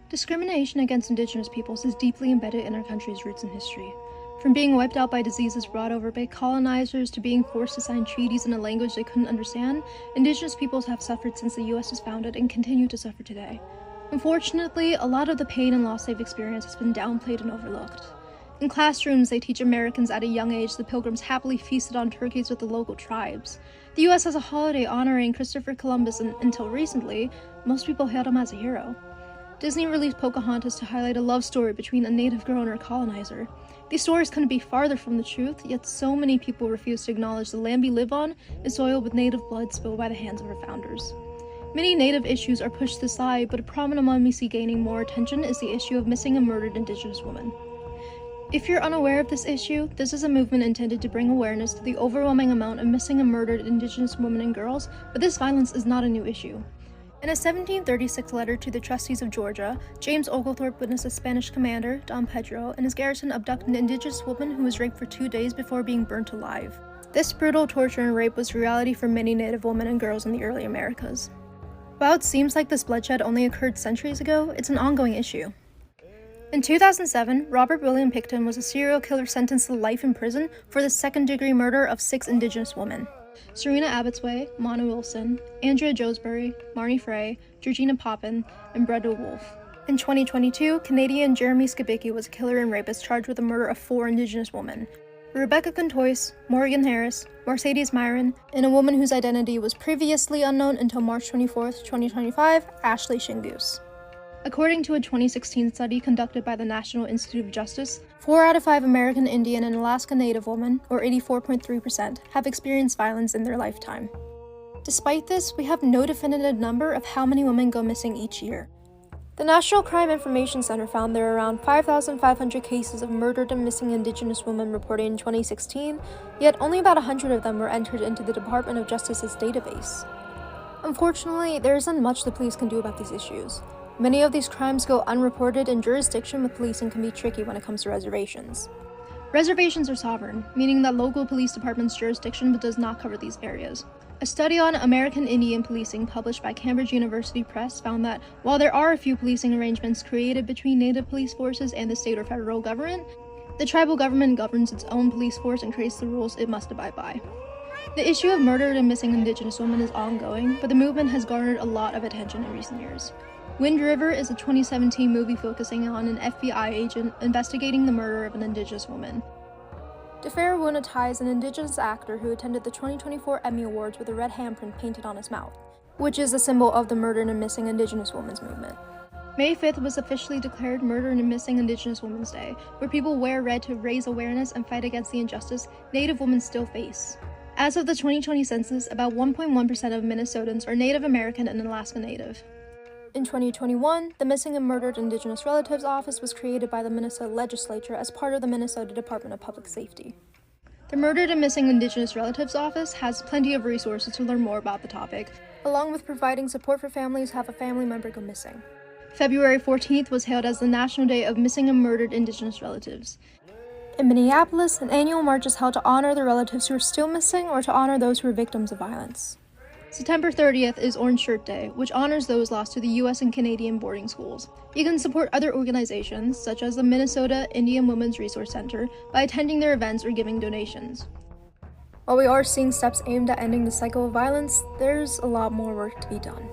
Discrimination against Indigenous peoples is deeply embedded in our country's roots and history. From being wiped out by diseases brought over by colonizers to being forced to sign treaties in a language they couldn't understand, Indigenous peoples have suffered since the US was founded and continue to suffer today. Unfortunately, a lot of the pain and loss they've experienced has been downplayed and overlooked. In classrooms, they teach Americans at a young age the Pilgrims happily feasted on turkeys with the local tribes. The US has a holiday honoring Christopher Columbus, and until recently, most people hailed him as a hero. Disney released Pocahontas to highlight a love story between a native girl and her colonizer. These stories couldn't be farther from the truth, yet so many people refuse to acknowledge the land we live on is soiled with native blood spilled by the hands of our founders. Many native issues are pushed aside, but a prominent one we see gaining more attention is the issue of missing and murdered Indigenous women. If you're unaware of this issue, this is a movement intended to bring awareness to the overwhelming amount of missing and murdered Indigenous women and girls, but this violence is not a new issue. In a 1736 letter to the trustees of Georgia, James Oglethorpe witnessed a Spanish commander, Don Pedro, and his garrison abduct an Indigenous woman who was raped for 2 days before being burnt alive. This brutal torture and rape was reality for many Native women and girls in the early Americas. While it seems like this bloodshed only occurred centuries ago, it's an ongoing issue. In 2007, Robert William Pickton was a serial killer sentenced to life in prison for the second-degree murder of 6 Indigenous women: Serena Abbotsway, Mona Wilson, Andrea Joesbury, Marnie Frey, Georgina Poppin, and Brenda Wolfe. In 2022, Canadian Jeremy Skibicki was a killer and rapist charged with the murder of 4 Indigenous women: Rebecca Contois, Morgan Harris, Mercedes Myron, and a woman whose identity was previously unknown until March 24, 2025, Ashley Shingoose. According to a 2016 study conducted by the National Institute of Justice, 4 out of 5 American Indian and Alaska Native women, or 84.3%, have experienced violence in their lifetime. Despite this, we have no definitive number of how many women go missing each year. The National Crime Information Center found there are around 5,500 cases of murdered and missing Indigenous women reported in 2016, yet only about 100 of them were entered into the Department of Justice's database. Unfortunately, there isn't much the police can do about these issues. Many of these crimes go unreported, and jurisdiction with policing can be tricky when it comes to reservations. Reservations are sovereign, meaning that local police department's jurisdiction does not cover these areas. A study on American Indian policing published by Cambridge University Press found that while there are a few policing arrangements created between Native police forces and the state or federal government, the tribal government governs its own police force and creates the rules it must abide by. The issue of murdered and missing Indigenous women is ongoing, but the movement has garnered a lot of attention in recent years. Wind River is a 2017 movie focusing on an FBI agent investigating the murder of an Indigenous woman. DeFerro Wunatai is an Indigenous actor who attended the 2024 Emmy Awards with a red handprint painted on his mouth, which is a symbol of the murdered and missing Indigenous women's movement. May 5th was officially declared Murdered and Missing Indigenous Women's Day, where people wear red to raise awareness and fight against the injustice Native women still face. As of the 2020 census, about 1.1% of Minnesotans are Native American and Alaska Native. In 2021, the Missing and Murdered Indigenous Relatives Office was created by the Minnesota Legislature as part of the Minnesota Department of Public Safety. The Murdered and Missing Indigenous Relatives Office has plenty of resources to learn more about the topic, along with providing support for families who have a family member go missing. February 14th was hailed as the National Day of Missing and Murdered Indigenous Relatives. In Minneapolis, an annual march is held to honor the relatives who are still missing or to honor those who are victims of violence. September 30th is Orange Shirt Day, which honors those lost to the US and Canadian boarding schools. You can support other organizations, such as the Minnesota Indian Women's Resource Center, by attending their events or giving donations. While we are seeing steps aimed at ending the cycle of violence, there's a lot more work to be done.